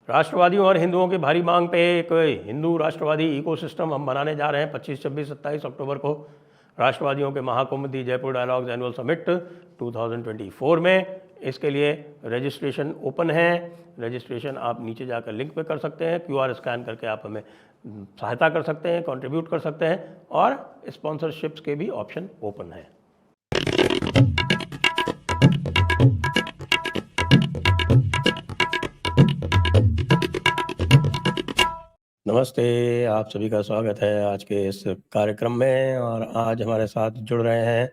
राष्ट्रवादियों और हिंदुओं की भारी मांग पे एक हिंदू राष्ट्रवादी इकोसिस्टम हम बनाने जा रहे हैं 25, 26, 27 अक्टूबर को राष्ट्रवादियों के महाकुंभ दी जयपुर डायलॉग्स एनुअल समिट 2024 में। इसके लिए रजिस्ट्रेशन ओपन है। रजिस्ट्रेशन आप नीचे जाकर लिंक पे कर सकते हैं, QR स्कैन करके आप हमें सहायता कर सकते हैं, कंट्रीब्यूट कर सकते हैं, और स्पॉन्सरशिप्स के भी ऑप्शन ओपन है। नमस्ते, आप सभी का स्वागत है आज के इस कार्यक्रम में। और आज हमारे साथ जुड़ रहे हैं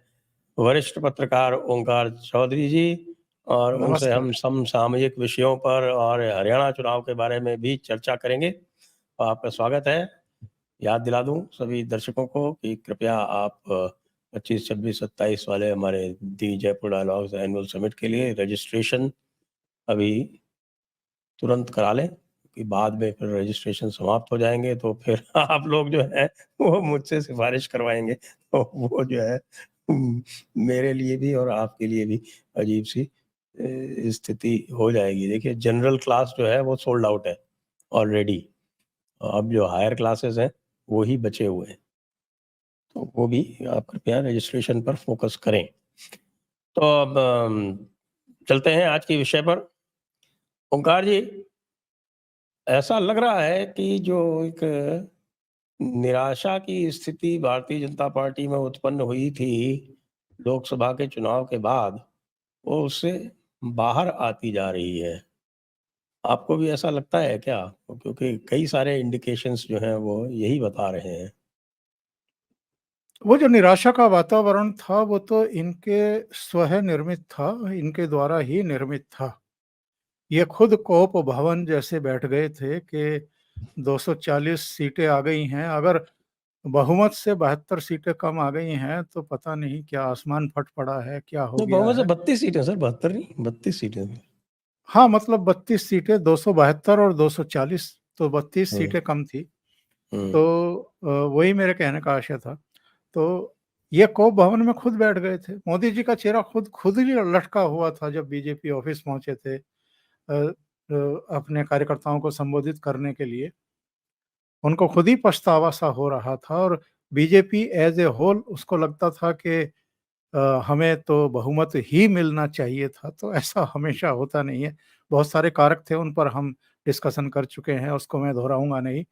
वरिष्ठ पत्रकार ओंकार चौधरी जी, और उनसे हम समसामयिक विषयों पर और हरियाणा चुनाव के बारे में भी चर्चा करेंगे। तो आपका स्वागत है। याद दिला दूं सभी दर्शकों को कि कृपया आप 25, 26, 27 वाले हमारे दी जयपुर डायलॉग्स एनुअल समिट के लिए रजिस्ट्रेशन अभी तुरंत करा लें, कि बाद में फिर रजिस्ट्रेशन समाप्त हो जाएंगे तो फिर आप लोग जो है वो मुझसे सिफारिश करवाएंगे, तो वो जो है मेरे लिए भी और आपके लिए भी अजीब सी स्थिति हो जाएगी। देखिए, जनरल क्लास जो है वो सोल्ड आउट है ऑलरेडी। अब जो हायर क्लासेस हैं वो ही बचे हुए हैं, तो वो भी आप कृपया रजिस्ट्रेशन पर फोकस करें। तो अब चलते हैं आज के विषय पर। ओंकार जी, ऐसा लग रहा है कि जो एक निराशा की स्थिति भारतीय जनता पार्टी में उत्पन्न हुई थी लोकसभा के चुनाव के बाद, वो उससे बाहर आती जा रही है। आपको भी ऐसा लगता है क्या? क्योंकि कई सारे इंडिकेशंस जो हैं वो यही बता रहे हैं। वो जो निराशा का वातावरण था वो तो इनके स्वयं निर्मित था, इनके द्वारा ही निर्मित था। ये खुद कोप भवन जैसे बैठ गए थे कि 240 सीटें आ गई हैं, अगर बहुमत से 72 सीटें कम आ गई हैं तो पता नहीं क्या आसमान फट पड़ा है, क्या हो गया बहुमत से है। 32 सीटें सर, 72 नहीं, 32 सीटें। हाँ, मतलब 32 सीटें, 272 और 240, तो 32 सीटें कम थी। तो वही मेरे कहने का आशय था। तो ये कोप भवन में खुद बैठ गए थे। मोदी जी का चेहरा खुद ही लटका हुआ था जब बीजेपी ऑफिस पहुंचे थे अपने कार्यकर्ताओं को संबोधित करने के लिए। उनको खुद ही पछतावा सा हो रहा था, और बीजेपी एज ए होल उसको लगता था कि हमें तो बहुमत ही मिलना चाहिए था। तो ऐसा हमेशा होता नहीं है। बहुत सारे कारक थे, उन पर हम डिस्कशन कर चुके हैं, उसको मैं दोहराऊंगा नहीं।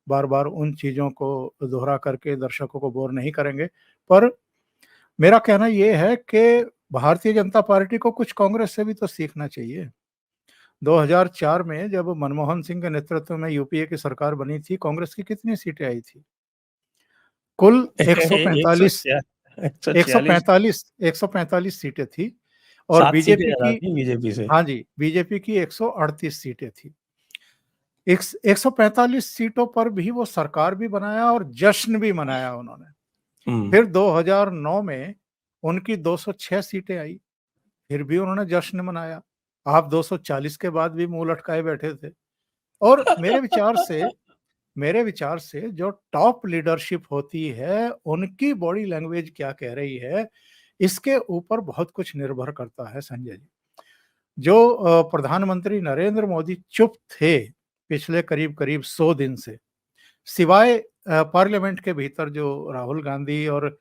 बार बार उन चीज़ों को दोहरा करके दर्शकों को बोर नहीं करेंगे। पर मेरा कहना ये है कि भारतीय जनता पार्टी को कुछ कांग्रेस से भी तो सीखना चाहिए। 2004 में जब मनमोहन सिंह के नेतृत्व में यूपीए की सरकार बनी थी, कांग्रेस की कितनी सीटें आई थी? कुल 145 146 145 सीटें थी, और 7 सीटें बीजेपी ज्यादा की, थी बीजेपी से। हाँ जी, बीजेपी की 138 सीटें थी। 145 सीटों पर भी वो सरकार भी बनाया और जश्न भी मनाया उन्होंने। फिर 2009 में उनकी 206 सीटें आई, फिर भी उन्होंने जश्न मनाया। आप 240 के बाद भी मुंह लटकाए बैठे थे। और मेरे विचार से जो टॉप लीडरशिप होती है, उनकी बॉडी लैंग्वेज क्या कह रही है, इसके ऊपर बहुत कुछ निर्भर करता है संजय जी। जो प्रधानमंत्री नरेंद्र मोदी चुप थे पिछले करीब करीब 100 दिन से, सिवाय पार्लियामेंट के भीतर जो राहुल गांधी और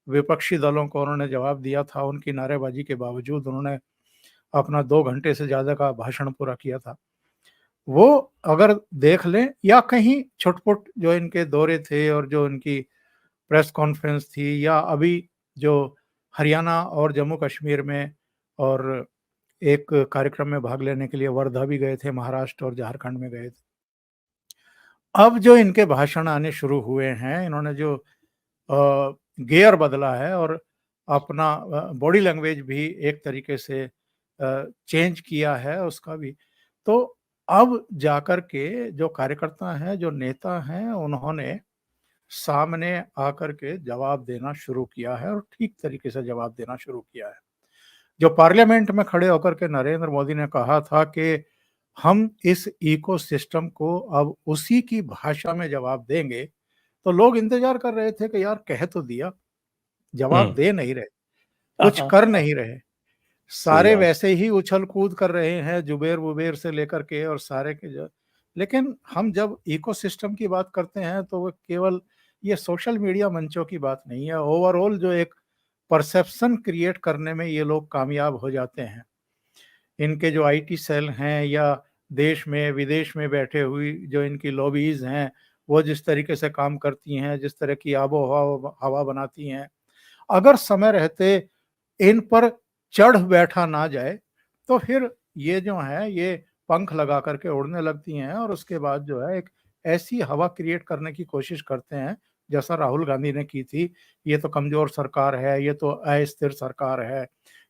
विपक्षी दलों को उन्होंने जवाब दिया था, उनकी नारेबाजी के बावजूद उन्होंने अपना 2 घंटे से ज़्यादा का भाषण पूरा किया था। वो अगर देख लें, या कहीं छुटपुट जो इनके दौरे थे और जो इनकी प्रेस कॉन्फ्रेंस थी, या अभी जो हरियाणा और जम्मू कश्मीर में और एक कार्यक्रम में भाग लेने के लिए वर्धा भी गए थे, महाराष्ट्र और झारखंड में गए थे। अब जो इनके भाषण आने शुरू हुए हैं, इन्होंने जो गियर बदला है और अपना बॉडी लैंग्वेज भी एक तरीके से चेंज किया है उसका भी। तो अब जाकर के जो कार्यकर्ता हैं, जो नेता हैं, उन्होंने सामने आकर के जवाब देना शुरू किया है, और ठीक तरीके से जवाब देना शुरू किया है। जो पार्लियामेंट में खड़े होकर के नरेंद्र मोदी ने कहा था कि हम इस इकोसिस्टम को अब उसी की भाषा में जवाब देंगे, तो लोग इंतजार कर रहे थे कि यार कह तो दिया, जवाब दे नहीं रहे, कुछ कर नहीं रहे। सारे वैसे ही उछल कूद कर रहे हैं, जुबेर वुबेर से लेकर के और सारे के जो। लेकिन हम जब इकोसिस्टम की बात करते हैं तो वो केवल ये सोशल मीडिया मंचों की बात नहीं है, ओवरऑल जो एक परसेप्शन क्रिएट करने में ये लोग कामयाब हो जाते हैं। इनके जो आईटी सेल हैं या देश में विदेश में बैठे हुई जो इनकी लॉबीज हैं, वो जिस तरीके से काम करती हैं, जिस तरह की आबो हवा बनाती हैं, अगर समय रहते इन पर चढ़ बैठा ना जाए तो फिर ये जो है ये पंख लगा करके उड़ने लगती हैं और उसके बाद जो है एक ऐसी हवा क्रिएट करने की कोशिश करते हैं जैसा राहुल गांधी ने की थी। ये तो कमजोर सरकार है, ये तो अस्थिर सरकार है,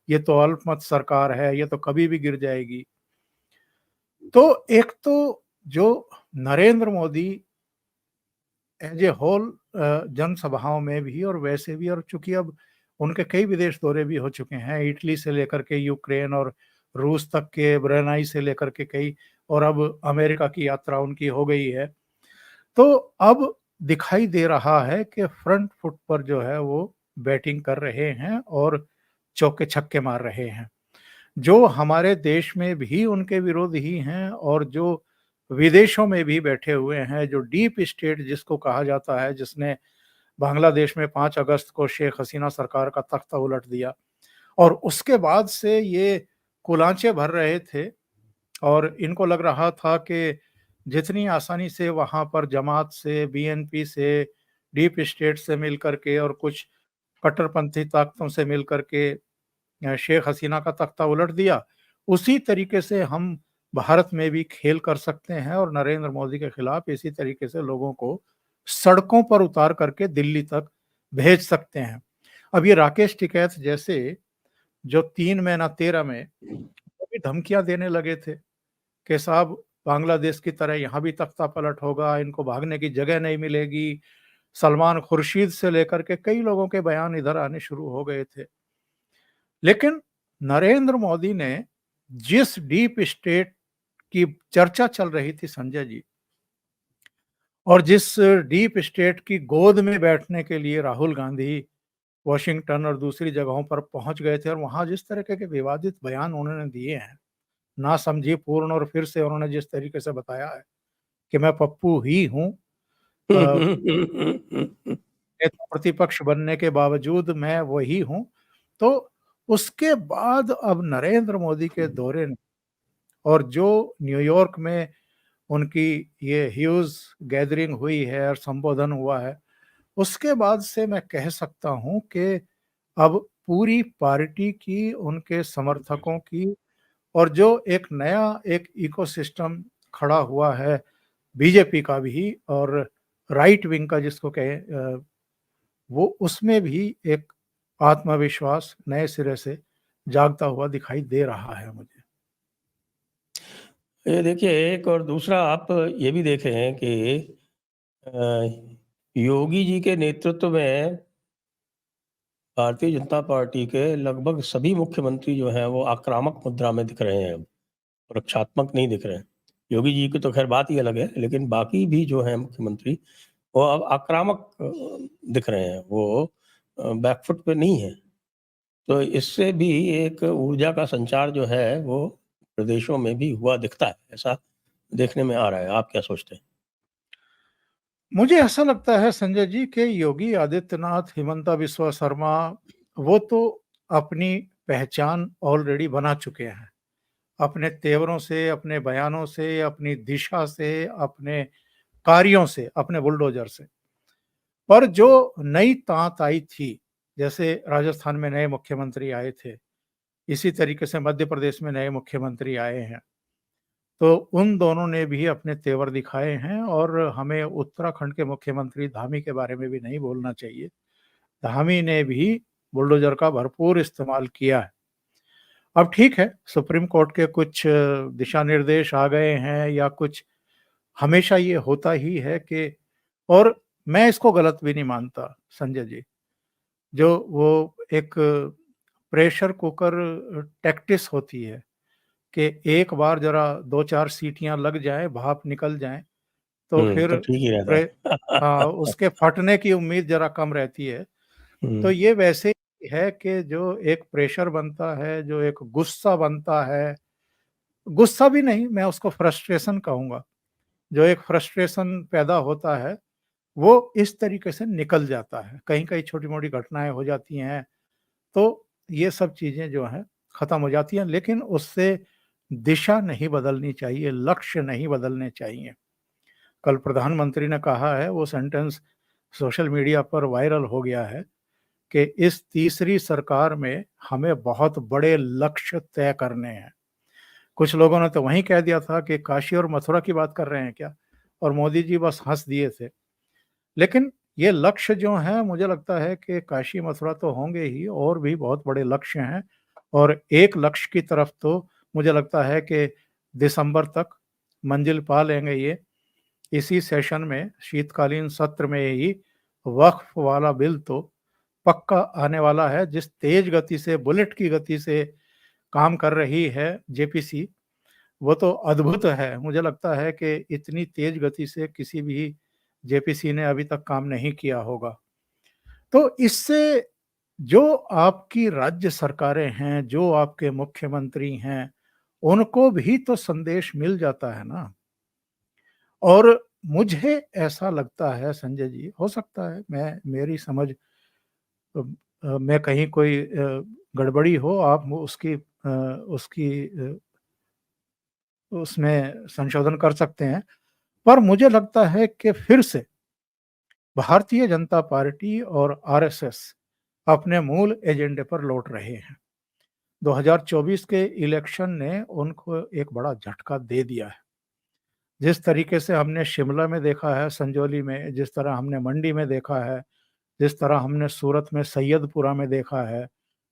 ये तो अल्पमत सरकार है, ये तो कभी भी गिर जाएगी। तो एक तो जो Narendra Modi as a whole जनसभाओं में भी और वैसे भी, और चूंकि अब उनके कई विदेश दौरे भी हो चुके हैं, इटली से लेकर के यूक्रेन और रूस तक के, ब्रुनेई से लेकर के कई, और अब अमेरिका की यात्रा उनकी हो गई है। तो अब दिखाई दे रहा है कि फ्रंट फुट पर जो है वो बैटिंग कर रहे हैं और चौके छक्के मार रहे हैं। जो हमारे देश में भी उनके विरोधी हैं और जो विदेशों में भी बैठे हुए हैं, जो डीप स्टेट जिसको कहा जाता है, जिसने बांग्लादेश में 5 अगस्त को शेख हसीना सरकार का तख्ता उलट दिया और उसके बाद से ये कुलांचे भर रहे थे और इनको लग रहा था कि जितनी आसानी से वहां पर जमात से, बीएनपी से, डीप स्टेट से मिल करके और कुछ कट्टरपंथी ताकतों से मिल करके शेख हसीना का तख्ता उलट दिया, उसी तरीके से हम भारत में भी खेल कर सकते हैं और नरेंद्र मोदी के खिलाफ इसी तरीके से लोगों को सड़कों पर उतार करके दिल्ली तक भेज सकते हैं। अब ये राकेश टिकैत जैसे जो 3 महीना 13 में भी धमकियां देने लगे थे कि साहब बांग्लादेश की तरह यहाँ भी तख्ता पलट होगा, इनको भागने की जगह नहीं मिलेगी। सलमान खुर्शीद से लेकर के कई लोगों के बयान इधर आने शुरू हो गए थे। लेकिन नरेंद्र मोदी ने जिस डीप स्टेट की चर्चा चल रही थी संजय जी, और जिस डीप स्टेट की गोद में बैठने के लिए राहुल गांधी वॉशिंगटन और दूसरी जगहों पर पहुंच गए थे और वहां जिस तरह के विवादित बयान उन्होंने दिए हैं, ना समझी पूर्ण, और फिर से उन्होंने जिस तरीके से बताया है कि मैं पप्पू ही हूं, नेता प्रतिपक्ष बनने के बावजूद मैं वही हूं। तो उसके बाद अब नरेंद्र मोदी के दौरे ने और जो न्यूयॉर्क में उनकी ये ह्यूज गैदरिंग हुई है और संबोधन हुआ है, उसके बाद से मैं कह सकता हूं कि अब पूरी पार्टी की, उनके समर्थकों की, और जो एक नया एक इकोसिस्टम खड़ा हुआ है बीजेपी का भी और राइट विंग का जिसको कहे, वो उसमें भी एक आत्मविश्वास नए सिरे से जागता हुआ दिखाई दे रहा है मुझे। ये देखिए, एक और दूसरा आप ये भी देखे हैं कि योगी जी के नेतृत्व में भारतीय जनता पार्टी के लगभग सभी मुख्यमंत्री जो हैं वो आक्रामक मुद्रा में दिख रहे हैं, रक्षात्मक नहीं दिख रहे हैं। योगी जी की तो खैर बात ही अलग है, लेकिन बाकी भी जो है मुख्यमंत्री वो अब आक्रामक दिख रहे हैं, वो बैकफुट पे नहीं है। तो इससे भी एक ऊर्जा का संचार जो है वो प्रदेशों में भी हुआ दिखता है, ऐसा देखने में आ रहा है। आप क्या सोचते हैं? मुझे ऐसा लगता है संजय जी कि योगी आदित्यनाथ, हिमंता बिस्वा शर्मा, वो तो अपनी पहचान ऑलरेडी बना चुके हैं, अपने तेवरों से, अपने बयानों से, अपनी दिशा से, अपने कार्यों से, अपने बुलडोजर से। पर जो नई तांत आई थी, जैसे राजस्थान में नए मुख्यमंत्री आए थे, इसी तरीके से मध्य प्रदेश में नए मुख्यमंत्री आए हैं, तो उन दोनों ने भी अपने तेवर दिखाए हैं। और हमें उत्तराखंड के मुख्यमंत्री धामी के बारे में भी नहीं भूलना चाहिए। धामी ने भी बुलडोजर का भरपूर इस्तेमाल किया है। अब ठीक है, सुप्रीम कोर्ट के कुछ दिशा निर्देश आ गए हैं या कुछ, हमेशा ये होता ही है कि, और मैं इसको गलत भी नहीं मानता संजय जी, जो वो एक प्रेशर कुकर टैक्टिस होती है कि एक बार जरा 2-4 सीटियां लग जाए, भाप निकल जाए, तो फिर तो ठीक ही रहता है। हाँ, उसके फटने की उम्मीद जरा कम रहती है। तो हुँ। ये वैसे है कि जो एक प्रेशर बनता है, जो एक गुस्सा बनता है, गुस्सा भी नहीं, मैं उसको फ्रस्ट्रेशन कहूँगा। जो एक फ्रस्ट्रेशन पैदा होता है, वो इस तरीके से निकल जाता है। कहीं-कहीं छोटी-मोटी घटनाएँ हो जाती हैं, तो ये सब चीज़ें जो हैं खत्म हो जाती हैं, लेकिन उससे दिशा नहीं बदलनी चाहिए, लक्ष्य नहीं बदलने चाहिए। कल प्रधानमंत्री ने कहा है, वो सेंटेंस सोशल मीडिया पर वायरल हो गया है कि इस तीसरी सरकार में हमें बहुत बड़े लक्ष्य तय करने हैं। कुछ लोगों ने तो वहीं कह दिया था कि काशी और मथुरा की बात कर रहे हैं क्या? और मोदी जी बस हँस दिए थे। लेकिन ये लक्ष्य जो हैं, मुझे लगता है कि काशी मथुरा तो होंगे ही, और भी बहुत बड़े लक्ष्य हैं, और एक लक्ष्य की तरफ तो मुझे लगता है कि दिसंबर तक मंजिल पा लेंगे ये। इसी सेशन में, शीतकालीन सत्र में ही वक्फ वाला बिल तो पक्का आने वाला है। जिस तेज गति से, बुलेट की गति से काम कर रही है जेपीसी, वो तो अद्भुत है। मुझे लगता है कि इतनी तेज गति से किसी भी जेपीसी ने अभी तक काम नहीं किया होगा। तो इससे जो आपकी राज्य सरकारें हैं, जो आपके मुख्यमंत्री हैं, उनको भी तो संदेश मिल जाता है ना। और मुझे ऐसा लगता है संजय जी, हो सकता है मेरी समझ में कहीं कोई गड़बड़ी हो, आप उसकी उसमें संशोधन कर सकते हैं। पर मुझे लगता है कि फिर से भारतीय जनता पार्टी और आरएसएस अपने मूल एजेंडे पर लौट रहे हैं। 2024 के इलेक्शन ने उनको एक बड़ा झटका दे दिया है। जिस तरीके से हमने शिमला में देखा है, संजौली में, जिस तरह हमने मंडी में देखा है, जिस तरह हमने सूरत में सैयदपुरा में देखा है,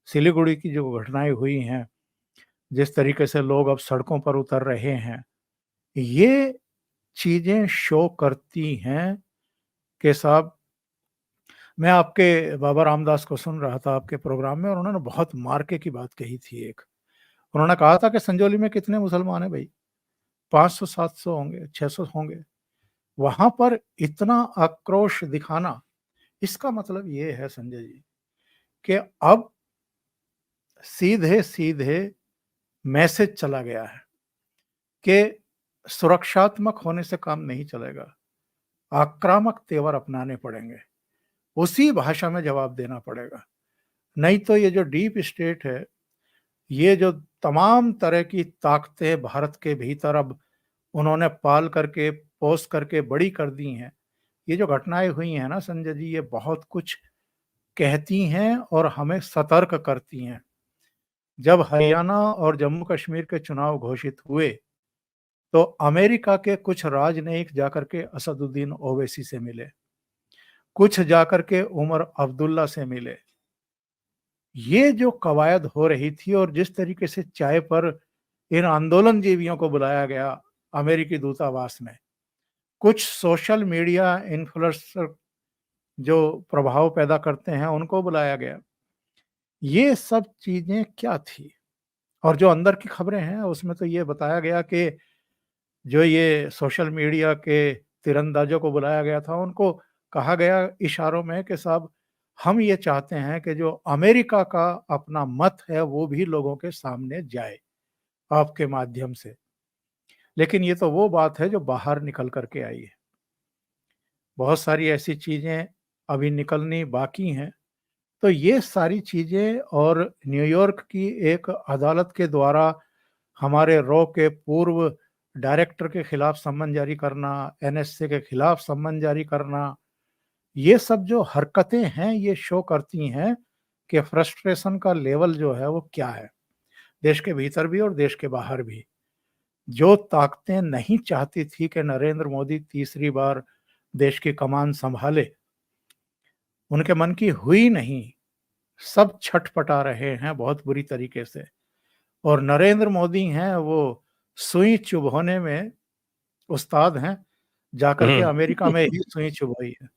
सिलीगुड़ी की जो घटनाएं हुई हैं, जिस तरीके से लोग अब सड़कों पर उतर रहे हैं, ये चीजें शो करती हैं कि साहब, मैं आपके बाबा रामदास को सुन रहा था आपके प्रोग्राम में, और उन्होंने बहुत मार्के की बात कही थी एक। उन्होंने कहा था कि संजौली में कितने मुसलमान हैं भाई? 500 700 होंगे, 600 होंगे। वहां पर इतना आक्रोश दिखाना, इसका मतलब ये है संजय जी कि अब सीधे-सीधे मैसेज चला गया है कि सुरक्षात्मक होने से काम नहीं चलेगा, आक्रामक तेवर अपनाने पड़ेंगे, उसी भाषा में जवाब देना पड़ेगा। नहीं तो ये जो डीप स्टेट है, ये जो तमाम तरह की ताकतें भारत के भीतर अब उन्होंने पाल करके, पोस करके बड़ी कर दी हैं, ये जो घटनाएं हुई हैं ना संजय जी, ये बहुत कुछ कहती हैं और हमें सतर्क करती हैं। जब हरियाणा और जम्मू कश्मीर के चुनाव घोषित हुए, तो अमेरिका के कुछ राजनयिक जाकर के असदुद्दीन ओवैसी से मिले, कुछ जाकर के उमर अब्दुल्ला से मिले। ये जो कवायद हो रही थी, और जिस तरीके से चाय पर इन आंदोलनजीवियों को बुलाया गया अमेरिकी दूतावास में, कुछ सोशल मीडिया इन्फ्लुएंसर जो प्रभाव पैदा करते हैं उनको बुलाया गया। ये सब चीजें क्या थी? और जो अंदर की खबरें हैं उसमें तो ये बताया गया कि जो ये सोशल मीडिया के तीरंदाजों को बुलाया गया था, उनको कहा गया इशारों में कि साहब, हम ये चाहते हैं कि जो अमेरिका का अपना मत है वो भी लोगों के सामने जाए आपके माध्यम से। लेकिन ये तो वो बात है जो बाहर निकल करके आई है। बहुत सारी ऐसी चीजें अभी निकलनी बाकी हैं। तो ये सारी चीजें, और न्यूयॉर्क की एक अदालत के द्वारा हमारे रॉ के पूर्व डायरेक्टर के खिलाफ सम्मन जारी करना, एनएसए के खिलाफ सम्मन जारी करना, ये सब जो हरकतें हैं, ये शो करती हैं कि फ्रस्ट्रेशन का लेवल जो है वो क्या है, देश के भीतर भी और देश के बाहर भी। जो ताकतें नहीं चाहती थी कि नरेंद्र मोदी तीसरी बार देश की कमान संभाले, उनके मन की हुई नहीं, सब छटपटा रहे हैं बहुत बुरी तरीके से। और नरेंद्र मोदी हैं, वो सुई चुभोने में उस्ताद हैं, जाकर के अमेरिका में ही सुई चुभोई है।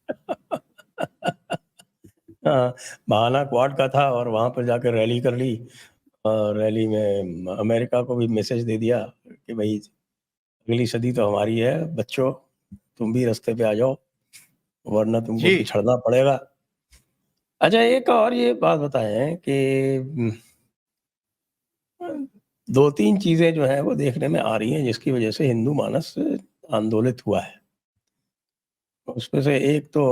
हाँ, बहाना क्वाड का था और वहां पर जाकर रैली कर ली, और रैली में अमेरिका को भी मैसेज दे दिया कि भाई अगली सदी तो हमारी है बच्चों, तुम भी रास्ते पे आ जाओ, वरना तुमको जी, पिछड़ना पड़ेगा। अच्छा, एक और ये बात बताएं कि 2-3 चीजें जो है वो देखने में आ रही हैं जिसकी वजह से हिंदू मानस आंदोलित हुआ है। उसमें से एक तो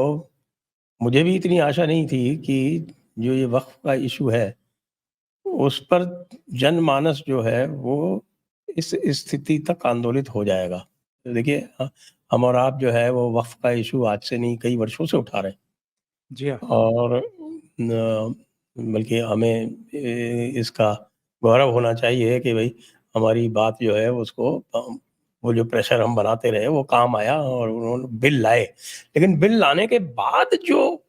मुझे भी इतनी आशा नहीं थी कि जो ये वक्फ का इशू है उस पर जनमानस जो है वो इस स्थिति तक आंदोलित हो जाएगा। तो देखिए, हम और आप जो है वो वक्फ का इशू आज से नहीं कई वर्षों से उठा रहे हैं जी हाँ। और बल्कि हमें इसका गौरव होना चाहिए कि भाई हमारी बात जो है उसको वो जो प्रेशर हम बनाते रहे वो काम आया और उन्होंने बिल लाए। लेकिन बिल लाने के बाद जो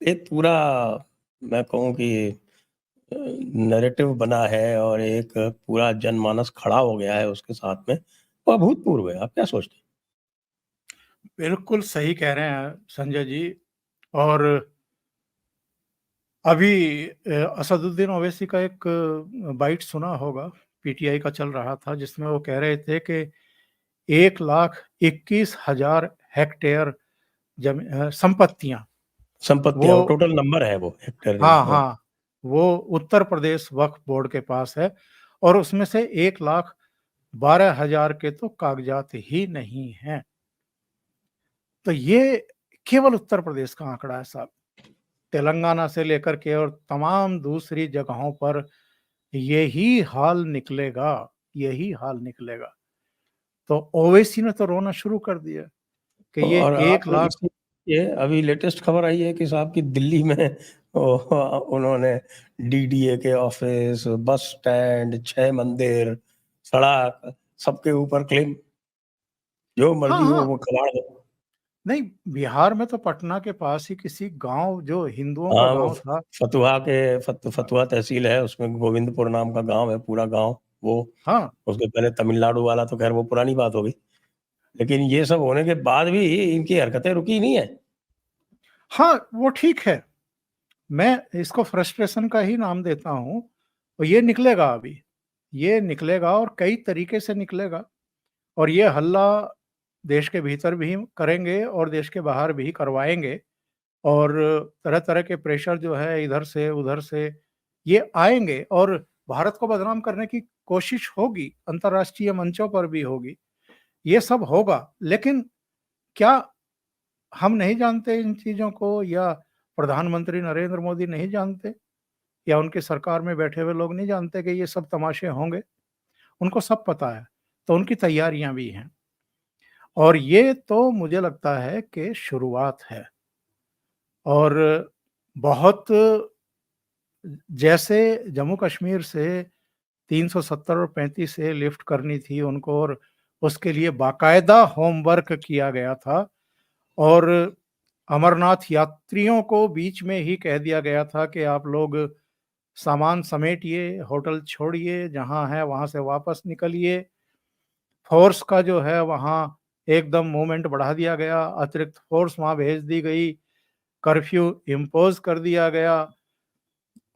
एक पूरा, मैं कहूँ कि नैरेटिव बना है और एक पूरा जनमानस खड़ा हो गया है उसके साथ में, वो अभूतपूर्व है। आप क्या सोचते हैं? बिल्कुल सही कह रहे हैं संजय जी। और अभी असदुद्दीन ओवैसी का एक बाइट सुना होगा, पीटीआई का चल रहा था, जिसमें वो कह रहे थे कि 1,21,000 हेक्टेयर संपत्तियां संपत्तियां, वो, वो टोटल नंबर है, वो हेक्टेयर नहीं। हाँ हाँ। हाँ, वो उत्तर प्रदेश वक्फ बोर्ड के पास है और उसमें से 1,12,000 के तो कागजात ही नहीं हैं। तो ये केवल उत्तर प्रदेश का आंकड़ा है साहब। तेलंगाना से लेकर के और तमाम दूसरी जगहों पर यही हाल निकलेगा, यही हाल निकलेगा। तो ओवैसी ने तो रोना शुरू कर दिया कि ये और 1 आप लाख। इसी ये अभी लेटेस्ट खबर आई है कि साहब की दिल्ली में उन्होंने डीडीए के ऑफिस, बस स्टैंड, 6 मंदिर, सड़क, सबके ऊपर क्लेम, जो हाँ, मर्जी हो हाँ। वो कबाड़ दो। नहीं, बिहार में तो पटना के पास ही किसी गाँव, जो हिंदुओं का हाँ, वो गाँव था। फतुहा तहसील है, उसमें गोविंदपुर नाम का गांव है, पूरा गांव वो। हाँ, उसके पहले तमिलनाडु वाला तो खैर वो पुरानी बात हो गई, लेकिन ये सब होने के बाद भी इनकी हरकतें रुकी नहीं है। हाँ, वो ठीक है। मैं इसको फ्रस्ट्रेशन का ही नाम देता हूँ और ये निकलेगा अभी, ये निकलेगा और कई तरीके से निकलेगा। और ये हल्ला देश के भीतर भी करेंगे और देश के बाहर भी करवाएँगे और तरह-तरह के प्रेशर जो है इधर से, उधर से ये आएँगे और भारत को बदनाम करने की कोशिश होगी, अंतर्राष्ट्रीय मंचों पर भी होगी। ये सब होगा, लेकिन क्या हम नहीं जानते इन चीज़ों को, या प्रधानमंत्री नरेंद्र मोदी नहीं जानते, या उनकी सरकार में बैठे हुए लोग नहीं जानते कि ये सब तमाशे होंगे? उनको सब पता है, तो उनकी तैयारियाँ भी हैं। और ये तो मुझे लगता है कि शुरुआत है और बहुत, जैसे जम्मू कश्मीर से 370 और 35 से लिफ्ट करनी थी उनको और उसके लिए बाकायदा होमवर्क किया गया था और अमरनाथ यात्रियों को बीच में ही कह दिया गया था कि आप लोग सामान समेटिए, होटल छोड़िए, जहाँ है वहाँ से वापस निकलिए। फ़ोर्स का जो है वहाँ एकदम मूवमेंट बढ़ा दिया गया, अतिरिक्त फ़ोर्स वहाँ भेज दी गई, कर्फ्यू इम्पोज़ कर दिया गया,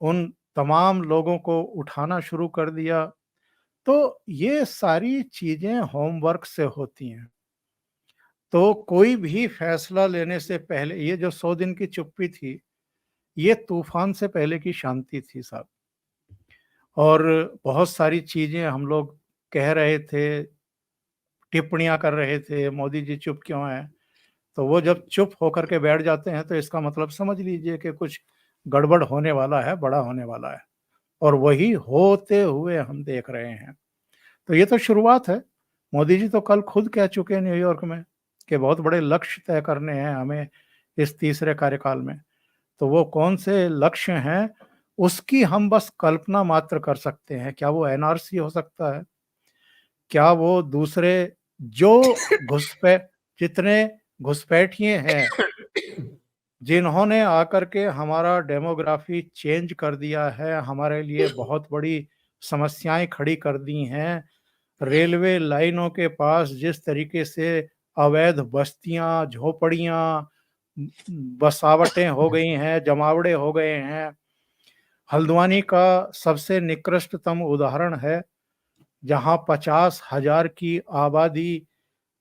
उन तमाम लोगों को उठाना शुरू कर दिया। तो ये सारी चीज़ें होमवर्क से होती हैं। तो कोई भी फैसला लेने से पहले, ये जो 100 दिन की चुप्पी थी, ये तूफ़ान से पहले की शांति थी साहब। और बहुत सारी चीज़ें हम लोग कह रहे थे, टिप्पणियाँ कर रहे थे, मोदी जी चुप क्यों हैं? तो वो जब चुप होकर के बैठ जाते हैं तो इसका मतलब समझ लीजिए कि कुछ गड़बड़ होने वाला है, बड़ा होने वाला है और वही होते हुए हम देख रहे हैं। तो ये तो शुरुआत है। मोदी जी तो कल खुद कह चुके हैं न्यूयॉर्क में कि बहुत बड़े लक्ष्य तय करने हैं हमें इस तीसरे कार्यकाल में। तो वो कौन से लक्ष्य हैं, उसकी हम बस कल्पना मात्र कर सकते हैं। क्या वो एनआरसी हो सकता है? क्या वो दूसरे जो घुसपै जितने घुसपैठिए हैं, जिन्होंने आकर के हमारा डेमोग्राफी चेंज कर दिया है, हमारे लिए बहुत बड़ी समस्याएँ खड़ी कर दी हैं। रेलवे लाइनों के पास जिस तरीके से अवैध बस्तियाँ, झोपड़ियाँ, बसावटें हो गई हैं, जमावड़े हो गए हैं। हल्द्वानी का सबसे निकृष्टतम उदाहरण है, जहाँ 50,000 की आबादी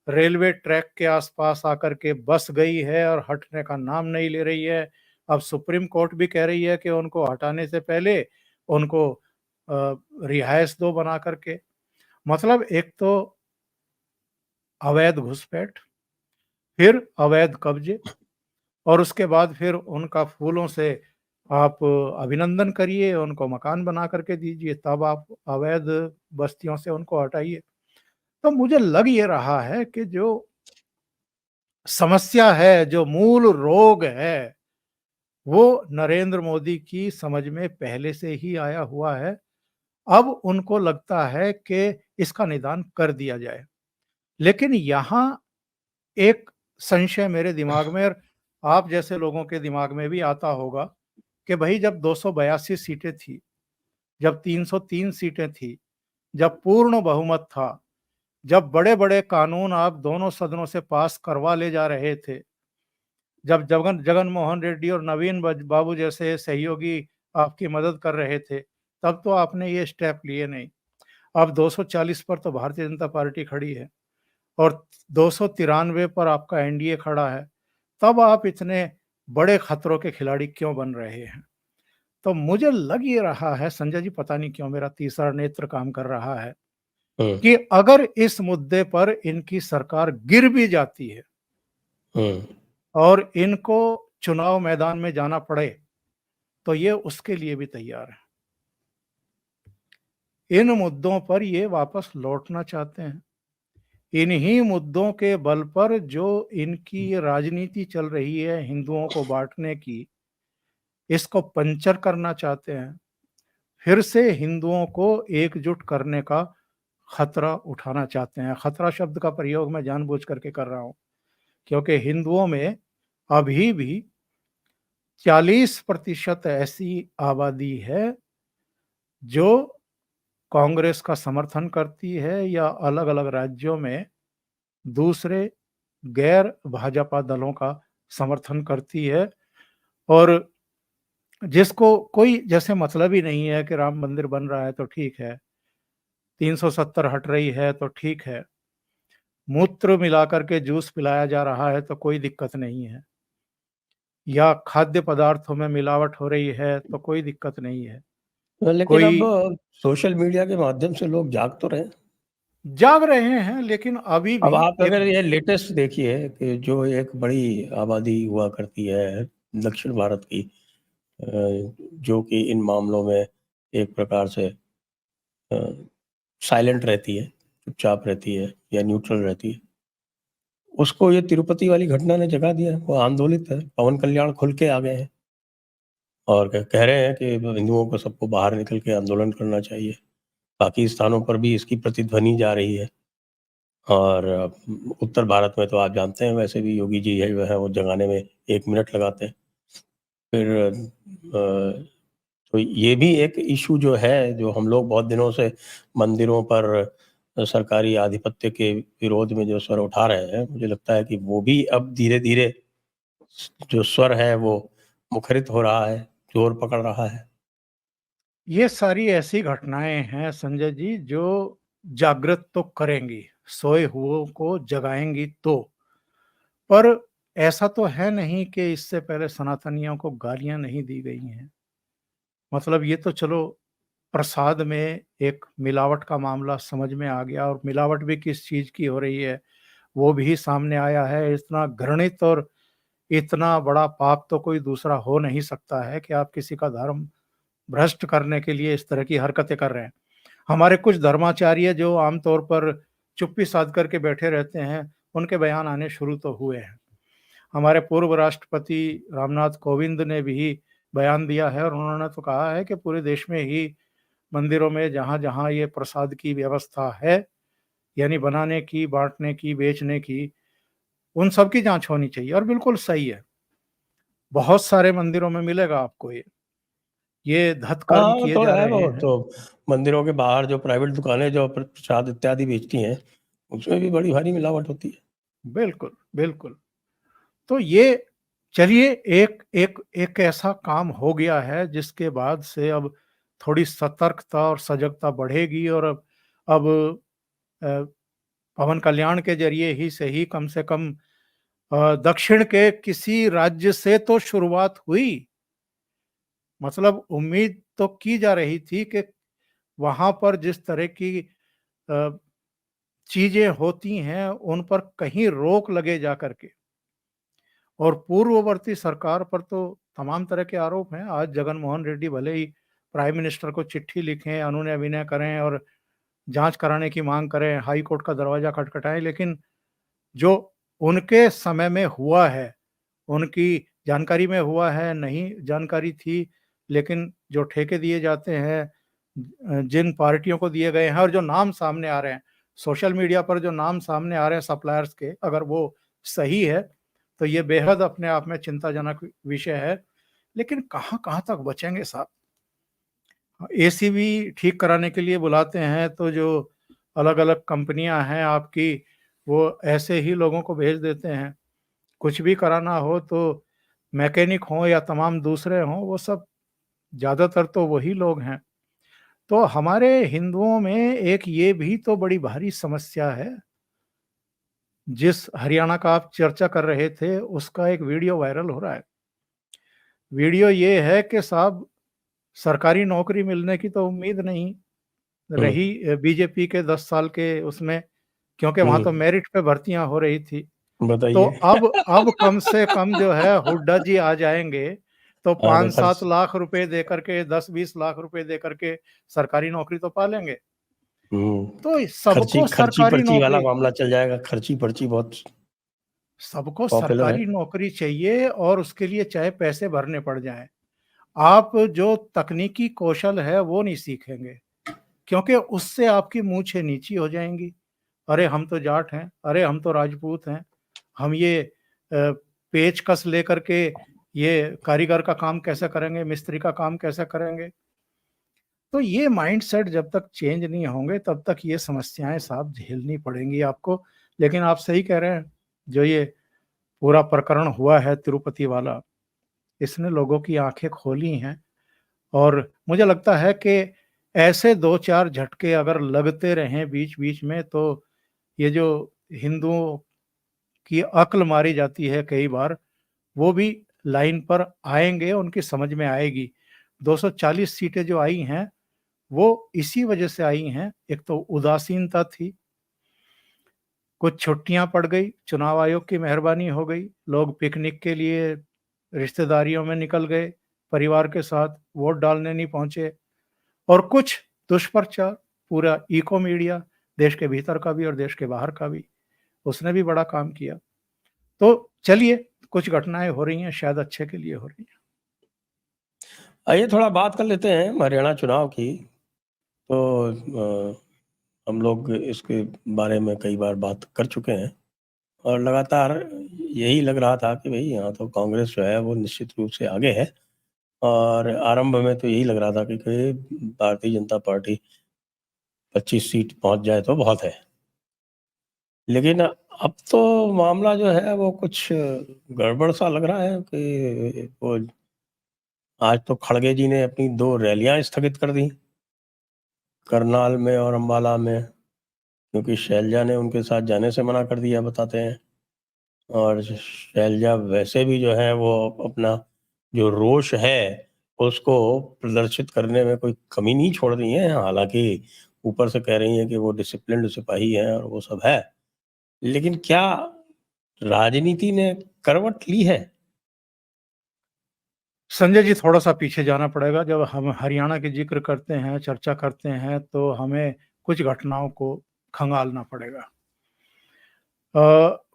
रेलवे ट्रैक के आसपास आकर के बस गई है और हटने का नाम नहीं ले रही है। अब सुप्रीम कोर्ट भी कह रही है कि उनको हटाने से पहले उनको रिहाइश दो बना करके। मतलब एक तो अवैध घुसपैठ, फिर अवैध कब्जे, और उसके बाद फिर उनका फूलों से आप अभिनंदन करिए, उनको मकान बना करके दीजिए, तब आप अवैध बस्तियों से उनको हटाइए। तो मुझे लग ये रहा है कि जो समस्या है, जो मूल रोग है, वो नरेंद्र मोदी की समझ में पहले से ही आया हुआ है। अब उनको लगता है कि इसका निदान कर दिया जाए। लेकिन यहाँ एक संशय मेरे दिमाग में और आप जैसे लोगों के दिमाग में भी आता होगा कि भाई जब 282 सीटें थी, जब 303 सीटें थी, जब पूर्ण बहुमत था, जब बड़े-बड़े कानून आप दोनों सदनों से पास करवा ले जा रहे थे, जब जगन मोहन रेड्डी और नवीन बाबू जैसे सहयोगी आपकी मदद कर रहे थे, तब तो आपने ये स्टेप लिए नहीं। अब 240 पर तो भारतीय जनता पार्टी खड़ी है और 293 पर आपका एनडीए खड़ा है, तब आप इतने बड़े खतरों के खिलाड़ी क्यों बन रहे हैं? तो मुझे लग ये रहा है संजय जी, पता नहीं क्यों मेरा तीसरा नेत्र काम कर रहा है, हम्म, कि अगर इस मुद्दे पर इनकी सरकार गिर भी जाती है हम्म, और इनको चुनाव मैदान में जाना पड़े, तो ये उसके लिए भी तैयार है। इन मुद्दों पर ये वापस लौटना चाहते हैं। इन्हीं मुद्दों के बल पर जो इनकी राजनीति चल रही है हिंदुओं को बांटने की, इसको पंचर करना चाहते हैं। फिर से हिंदुओं को एकजुट करने का खतरा उठाना चाहते हैं। खतरा शब्द का प्रयोग मैं जानबूझ करके कर रहा हूं, क्योंकि हिंदुओं में अभी भी 40% ऐसी आबादी है जो कांग्रेस का समर्थन करती है या अलग-अलग राज्यों में दूसरे गैर भाजपा दलों का समर्थन करती है, और जिसको कोई जैसे मतलब ही नहीं है कि राम मंदिर बन रहा है तो ठीक है, 370 हट रही है तो ठीक है, मूत्र मिलाकर के जूस पिलाया जा रहा है तो कोई दिक्कत नहीं है, या खाद्य पदार्थों में मिलावट हो रही है तो कोई दिक्कत नहीं है। लेकिन अब कोई सोशल मीडिया के माध्यम से लोग जाग तो रहे हैं। जाग रहे हैं, लेकिन अभी अब भी आप एक अगर ये लेटेस्ट देखिए कि जो एक बड़ी आबादी हुआ करती है दक्षिण भारत की, जो कि इन मामलों में एक प्रकार से साइलेंट रहती है, चुपचाप रहती है या न्यूट्रल रहती है, उसको ये तिरुपति वाली घटना ने जगा दिया। वो आंदोलित है, पवन कल्याण खुल के आ गए हैं और कह रहे हैं कि हिंदुओं को सबको बाहर निकल के आंदोलन करना चाहिए। बाकी स्थानों पर भी इसकी प्रतिध्वनि जा रही है। और उत्तर भारत में तो आप जानते हैं वैसे भी योगी जी है जो है वो जगाने में 1 मिनट लगाते हैं। फिर तो ये भी एक इशू जो है, जो हम लोग बहुत दिनों से मंदिरों पर सरकारी आधिपत्य के विरोध में जो स्वर उठा रहे हैं, मुझे लगता है कि वो भी अब धीरे-धीरे जो स्वर है वो मुखरित हो रहा है, जोर पकड़ रहा है। ये सारी ऐसी घटनाएं हैं संजय जी जो जागृत तो करेंगी, सोए हुओं को जगाएंगी तो। पर ऐसा तो है नहीं कि इससे पहले सनातनियों को गालियां नहीं दी गई हैं। मतलब ये तो चलो प्रसाद में एक मिलावट का मामला समझ में आ गया, और मिलावट भी किस चीज की हो रही है वो भी सामने आया है। इतना घृणित और इतना बड़ा पाप तो कोई दूसरा हो नहीं सकता है कि आप किसी का धर्म भ्रष्ट करने के लिए इस तरह की हरकतें कर रहे हैं। हमारे कुछ धर्माचार्य जो आमतौर पर चुप्पी साध करके बैठे रहते हैं, उनके बयान आने शुरू तो हुए हैं। हमारे पूर्व राष्ट्रपति रामनाथ कोविंद ने भी बयान दिया है, और उन्होंने तो कहा है कि पूरे देश में ही मंदिरों में जहाँ-जहाँ ये प्रसाद की व्यवस्था है, यानी बनाने की, बाँटने की, बेचने की, उन सब की जाँच होनी चाहिए, और बिल्कुल सही है। बहुत सारे मंदिरों में मिलेगा आपको ये। ये धतकर्म हाँ, किए तो जा है रहे वो हैं। तो मंदिरों के बाहर जो प्राइवेट दुकानें जो प्रसाद इत्यादि बेचती हैं, उसमें भी बड़ी भारी मिलावट होती है। बिल्कुल, बिल्कुल। तो ये चलिए एक एक एक ऐसा काम हो गया है जिसके बाद से अब थोड़ी सतर्कता और सजगता बढ़ेगी, और अब अ, पवन कल्याण के ज़रिए ही से ही कम से कम दक्षिण के किसी राज्य से तो शुरुआत हुई, मतलब उम्मीद तो की जा रही थी कि वहां पर जिस तरह की चीजें होती हैं उन पर कहीं रोक लगे जा करके। और पूर्ववर्ती सरकार पर तो तमाम तरह के आरोप हैं। आज जगन मोहन रेड्डी भले ही प्राइम मिनिस्टर को चिट्ठी लिखें, अनुनय विनय करें और जांच कराने की मांग करें, हाई कोर्ट का दरवाजा खटखटाएं, लेकिन जो उनके समय में हुआ है, उनकी जानकारी में हुआ है, नहीं जानकारी थी, लेकिन जो ठेके दिए जाते हैं, जिन पार्टियों को दिए गए हैं और जो नाम सामने आ रहे हैं, सोशल मीडिया पर जो नाम सामने आ रहे हैं सप्लायर्स के, अगर वो सही है तो ये बेहद अपने आप में चिंताजनक विषय है। लेकिन कहाँ-कहाँ तक बचेंगे साहब? एसी भी ठीक कराने के लिए बुलाते हैं तो जो अलग-अलग कंपनियां हैं आपकी, वो ऐसे ही लोगों को भेज देते हैं। कुछ भी कराना हो तो मैकेनिक हों या तमाम दूसरे हों, वो सब ज़्यादातर तो वही लोग हैं। तो हमारे हिंदुओं में एक ये भी तो बड़ी भारी समस्या है। जिस हरियाणा का आप चर्चा कर रहे थे, उसका एक वीडियो वायरल हो रहा है। वीडियो ये है कि साहब सरकारी नौकरी मिलने की तो उम्मीद नहीं हम्म। रही बीजेपी के 10 साल के उसमें, क्योंकि वहां तो हम्म। मेरिट पे भर्तियां हो रही थी। तो बताइए। अब कम से कम जो है हुड्डा जी आ जाएंगे तो हाँ, तो 5-7 खर्च। लाख रुपए दे करके, 10-20 लाख रुपए दे करके सरकारी नौकरी तो पा लेंगे। हम्म। तो खर्ची सबको खर्ची सरकारी पर्ची वाला नौकरी, मामला चल जाएगा। खर्ची पर्ची बहुत सबको पॉपुलर है। सरकारी नौकरी चाहिए और उसके लिए चाहे पैसे भरने पड़ जाएं। आप जो तकनीकी कौशल है वो नहीं सीखेंगे, क्योंकि उससे आपकी मूंछें नीची हो जाएंगी। अरे हम तो जाट हैं, अरे हम तो राजपूत हैं, हम ये पेचकस लेकर के ये कारीगर का काम कैसे करेंगे, मिस्त्री का काम कैसे करेंगे। तो ये माइंडसेट जब तक चेंज नहीं होंगे तब तक ये समस्याएं साहब झेलनी पड़ेंगी आपको। लेकिन आप सही कह रहे हैं, जो ये पूरा प्रकरण हुआ है तिरुपति वाला, इसने लोगों की आंखें खोली हैं। और मुझे लगता है कि ऐसे 2-4 झटके अगर लगते रहें बीच-बीच में तो ये जो हिंदुओं की अक्ल मारी जाती है कई बार, वो भी लाइन पर आएँगे, उनकी समझ में आएगी। 240 सीटें जो आई हैं, वो इसी वजह से आई हैं। एक तो उदासीनता थी, कुछ छुट्टियाँ पड़ गई, चुनाव आयोग की मेहरबानी हो गई, लोग पिकनिक के लिए रिश्तेदारियों में निकल गए, परिवार के साथ वोट डालने नहीं पहुँचे। और कुछ दुष्प्रचार, पूरा इको मीडिया, देश के भीतर का भी और देश के बाहर का भी, उसने भी बड़ा काम किया। तो चलिए, कुछ घटनाएँ हो रही हैं, शायद अच्छे के लिए हो रही हैं। आइए थोड़ा बात कर लेते हैं हरियाणा चुनाव की। तो हम लोग इसके बारे में कई बार बात कर चुके हैं और लगातार यही लग रहा था कि भाई यहाँ तो कांग्रेस जो है वो निश्चित रूप से आगे है। और आरंभ में तो यही लग रहा था कि भारतीय जनता पार्टी 25 सीट पहुंच जाए तो बहुत है। लेकिन अब तो मामला जो है वो कुछ गड़बड़ सा लग रहा है कि वो आज तो खड़गे जी ने अपनी 2 रैलियां स्थगित कर दी, करनाल में और अंबाला में, क्योंकि शैलजा ने उनके साथ जाने से मना कर दिया बताते हैं। और शैलजा वैसे भी जो है वो अपना जो रोष है उसको प्रदर्शित करने में कोई कमी नहीं छोड़ रही है। हालांकि ऊपर से कह रही हैं कि वो डिसिप्लिन्ड सिपाही हैं और वो सब है, लेकिन क्या राजनीति ने करवट ली है? संजय जी, थोड़ा-सा पीछे जाना पड़ेगा। जब हम हरियाणा की ज़िक्र करते हैं, चर्चा करते हैं, तो हमें कुछ घटनाओं को खंगालना पड़ेगा।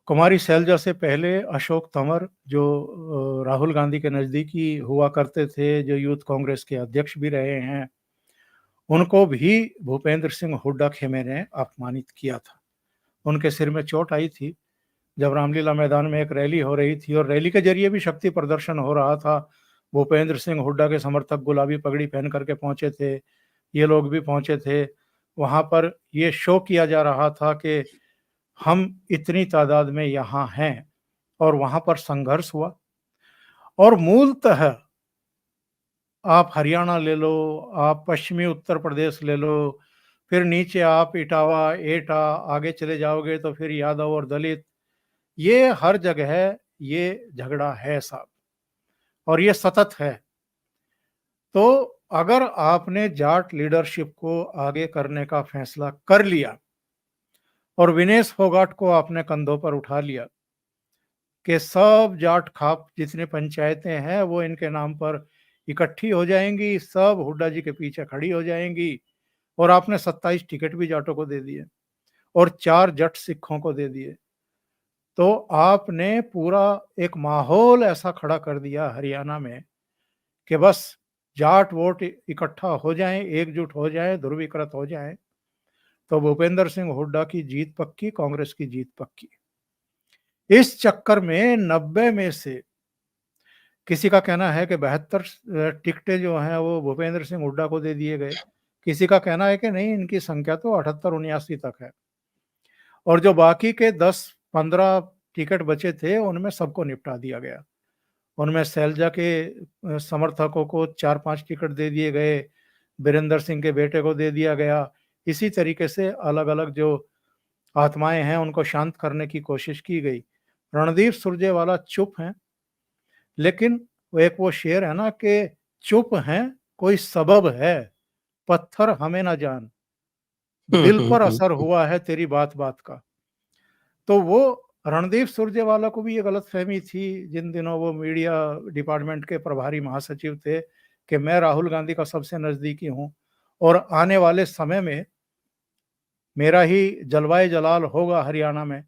कुमारी शैलजा से पहले अशोक तंवर, जो राहुल गांधी के नज़दीकी हुआ करते थे, जो यूथ कांग्रेस के अध्यक्ष भी रहे हैं, उनको भी भूपेंद्र सिंह हुड्डा खेमे ने अपमानित किया था। उनके सिर में चोट आई थी, जब रामलीला मैदान में एक रैली हो रही थी और रैली के ज़रिए भी शक्ति प्रदर्शन हो रहा था। भूपेंद्र सिंह हुड्डा के समर्थक गुलाबी पगड़ी पहन कर के पहुँचे थे, ये लोग भी पहुँचे थे। वहाँ पर ये शो किया जा रहा था कि हम इतनी तादाद में यहाँ हैं, और वहाँ पर संघर्ष हुआ। और मूलतः आप हरियाणा ले लो, आप पश्चिमी उत्तर प्रदेश ले लो, फिर नीचे आप इटावा, एटा आगे चले जाओगे तो फिर यादव और दलित, ये हर जगह ये झगड़ा है साहब, और ये सतत है। तो अगर आपने जाट लीडरशिप को आगे करने का फैसला कर लिया और विनेश फोगाट को आपने कंधों पर उठा लिया कि सब जाट खाप जितने पंचायतें हैं वो इनके नाम पर इकट्ठी हो जाएंगी, सब हुड्डा जी के पीछे खड़ी हो जाएंगी, और आपने 27 टिकट भी जाटों को दे दिए और 4 जट सिखों को दे दिए, तो आपने पूरा एक माहौल ऐसा खड़ा कर दिया हरियाणा में कि बस जाट वोट इकट्ठा हो जाएं, एकजुट हो जाएं, ध्रुवीकृत हो जाएं, तो भूपेंद्र सिंह हुड्डा की जीत पक्की, कांग्रेस की जीत पक्की। इस चक्कर में 90 में से किसी का कहना है कि 72 टिकटें जो हैं वो भूपेंद्र सिंह हुड्डा को दे दिए गए, किसी का कहना है कि नहीं, इनकी संख्या तो 78-79 तक है, और जो बाकी के 10-15 टिकट बचे थे उनमें सबको निपटा दिया गया। उनमें सैलजा के समर्थकों को 4-5 टिकट दे दिए गए, बीरेंद्र सिंह के बेटे को दे दिया गया। इसी तरीके से अलग अलग जो आत्माएं हैं उनको शांत करने की कोशिश की गई। रणदीप सुरजेवाला चुप हैं, लेकिन वो शेर है ना कि चुप हैं कोई सबब है, पत्थर हमें ना जान, दिल पर असर हुआ है तेरी बात बात का। तो वो रणदीप सुरजेवाला को भी ये गलतफहमी थी जिन दिनों वो मीडिया डिपार्टमेंट के प्रभारी महासचिव थे कि मैं राहुल गांधी का सबसे नजदीकी हूं और आने वाले समय में मेरा ही जलवाए जलाल होगा हरियाणा में,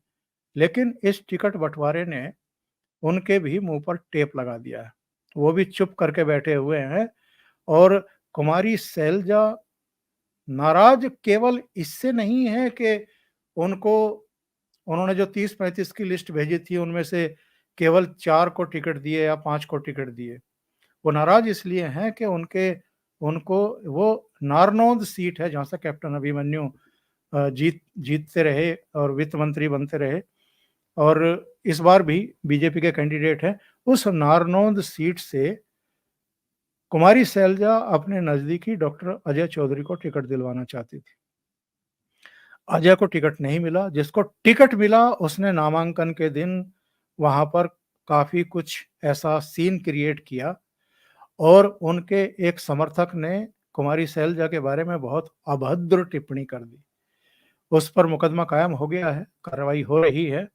लेकिन इस टिकट बंटवारे ने उनके भी मुंह पर टेप लगा दिया है, वो भी चुप करके बैठे हुए हैं। और कुमारी सैलजा नाराज केवल इससे नहीं है कि उन्होंने जो 30-35 की लिस्ट भेजी थी उनमें से केवल 4 को टिकट दिए या 5 को टिकट दिए, वो नाराज इसलिए हैं कि उनको वो नारनौंद सीट है जहां से कैप्टन अभिमन्यु जीतते रहे और वित्त मंत्री बनते रहे, और इस बार भी बीजेपी के कैंडिडेट हैं। उस नारनौंद सीट से कुमारी सैलजा अपने नजदीकी डॉक्टर अजय चौधरी को टिकट दिलवाना चाहती थी। अजय को टिकट नहीं मिला, जिसको टिकट मिला उसने नामांकन के दिन वहां पर काफी कुछ ऐसा सीन क्रिएट किया, और उनके एक समर्थक ने कुमारी सैलजा के बारे में बहुत अभद्र टिप्पणी कर दी। उस पर मुकदमा कायम हो गया है, कार्रवाई हो रही है,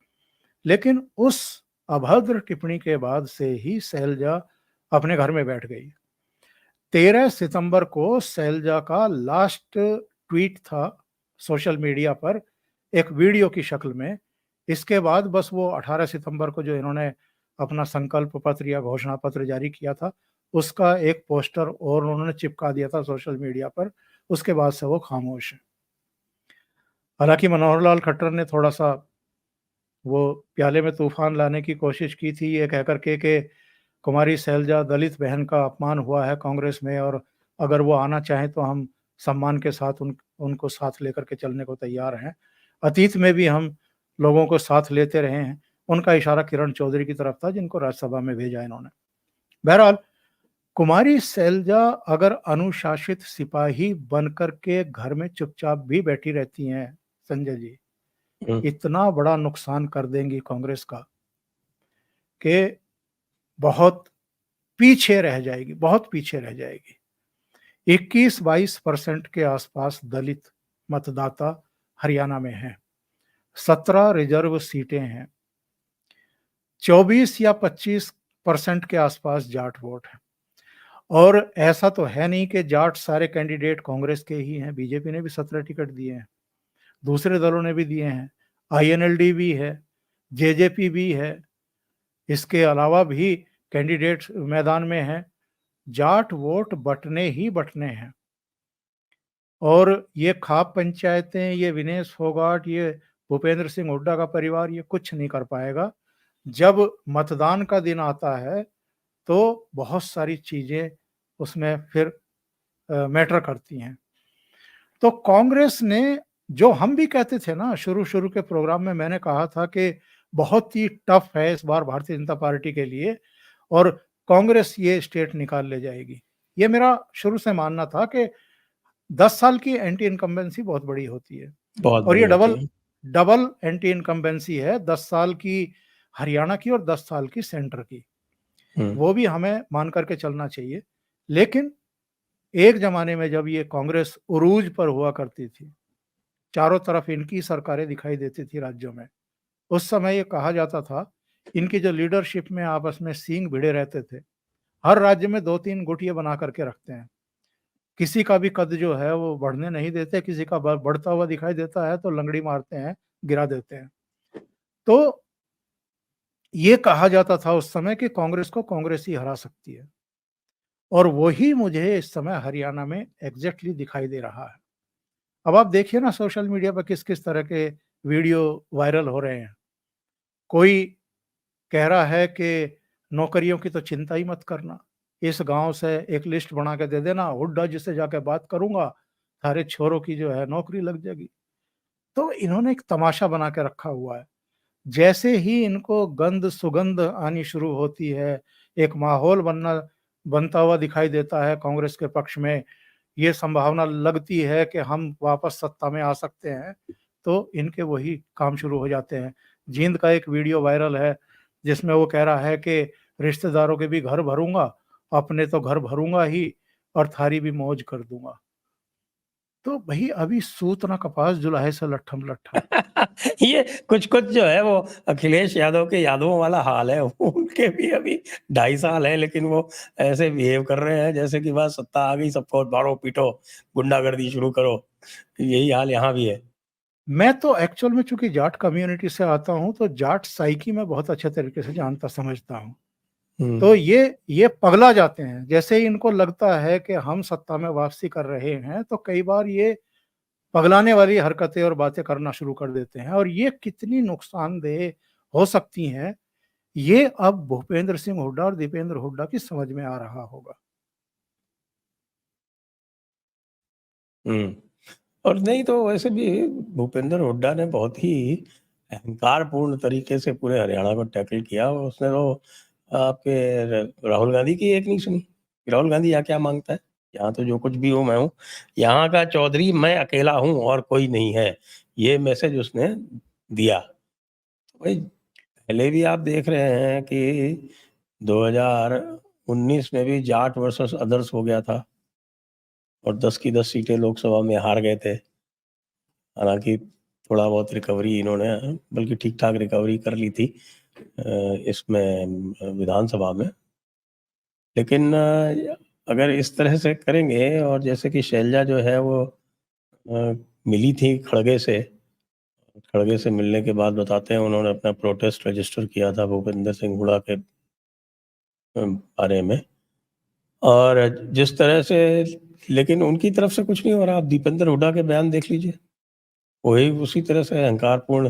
लेकिन उस अभद्र टिप्पणी के बाद से ही सैलजा अपने घर में बैठ गई। 13 सितंबर को सैलजा का लास्ट ट्वीट था सोशल मीडिया पर, एक वीडियो की शक्ल में। इसके बाद बस वो 18 सितंबर को जो इन्होंने अपना संकल्प पत्र या घोषणा पत्र जारी किया था उसका एक पोस्टर और उन्होंने चिपका दिया था सोशल मीडिया पर, उसके बाद से वो खामोश है। हालांकि मनोहर लाल खट्टर ने थोड़ा सा वो प्याले में तूफान लाने की कोशिश की थी, ये कहकर के कुमारी सैलजा दलित बहन का अपमान हुआ है कांग्रेस में, और अगर वो आना चाहें तो हम सम्मान के साथ उनको साथ लेकर के चलने को तैयार हैं। अतीत में भी हम लोगों को साथ लेते रहे हैं। उनका इशारा किरण चौधरी की तरफ था जिनको राज्यसभा में भेजा इन्होंने। बहरहाल कुमारी सैलजा अगर अनुशासित सिपाही बनकर के घर में चुपचाप भी बैठी रहती हैं संजय जी, इतना बड़ा नुकसान कर देंगी कांग्रेस का कि बहुत पीछे रह जाएगी, बहुत पीछे रह जाएगी। 21-22% के आसपास दलित मतदाता हरियाणा में हैं, 17 रिजर्व सीटें हैं, 24 या 25% के आसपास जाट वोट है। और ऐसा तो है नहीं कि जाट सारे कैंडिडेट कांग्रेस के ही हैं, बीजेपी ने भी 17 टिकट दिए हैं, दूसरे दलों ने भी दिए हैं, आईएनएलडी भी है, जेजेपी भी है, इसके अलावा भी कैंडिडेट मैदान में हैं। जाट वोट बटने ही बटने हैं, और ये खाप पंचायतें, ये विनेश फोगाट, ये भूपेंद्र सिंह हुड्डा का परिवार ये कुछ नहीं कर पाएगा। जब मतदान का दिन आता है तो बहुत सारी चीजें उसमें फिर मैटर करती हैं। तो कांग्रेस ने, जो हम भी कहते थे ना शुरू के प्रोग्राम में, मैंने कहा था कि बहुत ही टफ है इस बार भारतीय जनता पार्टी के लिए और कांग्रेस ये स्टेट निकाल ले जाएगी। ये मेरा शुरू से मानना था कि 10 साल की एंटी इनकम्बेंसी बहुत बड़ी होती है, और ये डबल एंटी इनकम्बेंसी है। 10 साल की हरियाणा की और 10 साल की सेंटर की। वो भी हमें मान करके चलना चाहिए। लेकिन एक ज़माने में जब ये कांग्रेस उरूज पर हुआ करती थी, चारों तरफ इनकी सरकारें दिखाई देती थी राज्यों में, उस समय ये कहा जाता था, इनकी जो लीडरशिप में आपस में सींग भिड़े रहते थे। हर राज्य में 2-3 गुट ये बना करके रखते हैं। किसी का भी कद जो है वो बढ़ने नहीं देते, किसी का बढ़ता हुआ दिखाई देता है तो लंगड़ी मारते हैं, गिरा देते हैं। तो ये कहा जाता था उस समय कि कांग्रेस को कांग्रेस ही हरा सकती है, और वही मुझे इस समय हरियाणा में एग्जैक्टली दिखाई दे रहा है। अब आप देखिए ना सोशल मीडिया पर किस-किस तरह के वीडियो वायरल हो रहे हैं। कोई कह रहा है कि नौकरियों की तो चिंता ही मत करना, इस गाँव से एक लिस्ट बना के दे देना, हुड्डा जी से जाके बात करूँगा, सारे छोरों की जो है नौकरी लग जाएगी। तो इन्होंने एक तमाशा बना के रखा हुआ है। जैसे ही इनको गंध सुगंध आनी शुरू होती है, एक माहौल बनता हुआ दिखाई देता है कांग्रेस के पक्ष में, ये संभावना लगती है कि हम वापस सत्ता में आ सकते हैं, तो इनके वही काम शुरू हो जाते हैं। जींद का एक वीडियो वायरल है, जिसमें वो कह रहा है कि रिश्तेदारों के भी घर भरूँगा, अपने तो घर भरूँगा ही और थारी भी मौज कर दूँगा। तो भई अभी सूत ना कपास जुलाहे से लट्ठम लट्ठा। ये कुछ-कुछ जो है वो अखिलेश यादव के यादवों वाला हाल है। उनके भी अभी 2.5 साल है, लेकिन वो ऐसे बिहेव कर रहे हैं जैसे कि बस सत्ता आ गई, सबको मारो-पीटो, गुंडागर्दी शुरू करो। यही हाल यहाँ भी है। मैं तो एक्चुअल में चूँकि जाट कम्युनिटी से आता हूँ, तो जाट साइकी मैं बहुत अच्छे तरीके से जानता समझता हूँ। तो हुँ। ये पगला जाते हैं। जैसे ही इनको लगता है कि हम सत्ता में वापसी कर रहे हैं, तो कई बार ये पगलाने वाली हरकतें और बातें करना शुरू कर देते हैं, और ये कितनी नुकसानदेह हो सकती हैं, ये अब भूपेंद्र सिंह हुड्डा और दीपेंद्र हुड्डा की समझ में आ रहा होगा। हुँ। और नहीं तो वैसे भी भूपेंद्र हुड्डा ने बहुत ही अहंकारपूर्ण तरीके से पूरे हरियाणा को टैकल किया। उसने तो आपके राहुल गांधी की एक नहीं सुनी। राहुल गांधी यहाँ क्या मांगता है? यहाँ तो जो कुछ भी हूँ मैं हूँ। यहाँ का चौधरी मैं अकेला हूँ और कोई नहीं है। ये मैसेज उसने दिया। भाई पहले भी आप देख रहे हैं कि 2019 में भी जाट वर्सेस अदर्स हो गया था और 10 की 10 सीटें लोकसभा में हार गए थे। हालाँकि थोड़ा बहुत रिकवरी इन्होंने बल्कि ठीक-ठाक रिकवरी कर ली थी इसमें विधानसभा में। लेकिन अगर इस तरह से करेंगे और जैसे कि शैलजा जो है वो मिली थी खड़गे से मिलने के बाद बताते हैं उन्होंने अपना प्रोटेस्ट रजिस्टर किया था भूपेंद्र सिंह हुड्डा के बारे में। और जिस तरह से लेकिन उनकी तरफ से कुछ नहीं हो रहा। आप दीपेंद्र हुड्डा के बयान देख लीजिए। वही उसी तरह से अहंकारपूर्ण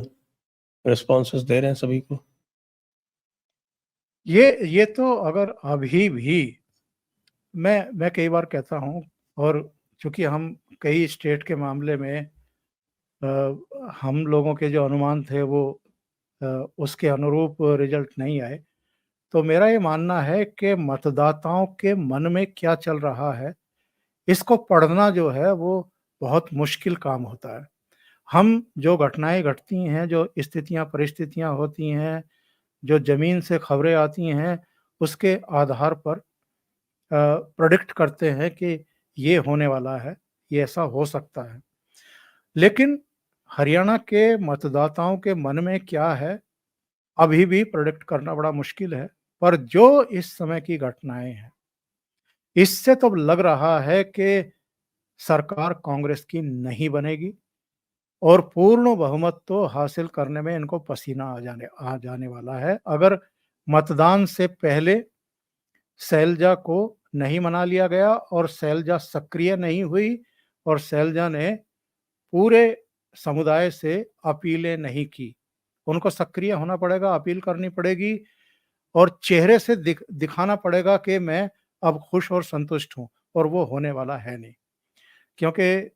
रिस्पॉन्सेस दे रहे हैं सभी को। ये तो अगर अभी भी मैं कई बार कहता हूँ, और चूँकि हम कई स्टेट के मामले में हम लोगों के जो अनुमान थे वो उसके अनुरूप रिजल्ट नहीं आए। तो मेरा ये मानना है कि मतदाताओं के मन में क्या चल रहा है, इसको पढ़ना जो है वो बहुत मुश्किल काम होता है। हम जो घटनाएँ घटती हैं, जो स्थितियाँ परिस्थितियाँ होती हैं, जो ज़मीन से खबरें आती हैं, उसके आधार पर प्रेडिक्ट करते हैं कि ये होने वाला है, ये ऐसा हो सकता है। लेकिन हरियाणा के मतदाताओं के मन में क्या है, अभी भी प्रेडिक्ट करना बड़ा मुश्किल है। पर जो इस समय की घटनाएँ हैं, इससे तो लग रहा है कि सरकार कांग्रेस की नहीं बनेगी, और पूर्ण बहुमत तो हासिल करने में इनको पसीना आ जाने वाला है। अगर मतदान से पहले शैलजा को नहीं मना लिया गया और शैलजा सक्रिय नहीं हुई, और शैलजा ने पूरे समुदाय से अपीलें नहीं की। उनको सक्रिय होना पड़ेगा, अपील करनी पड़ेगी, और चेहरे से दिखाना पड़ेगा कि मैं अब खुश और संतुष्ट हूँ, और वो होने वाला है नहीं। क्योंकि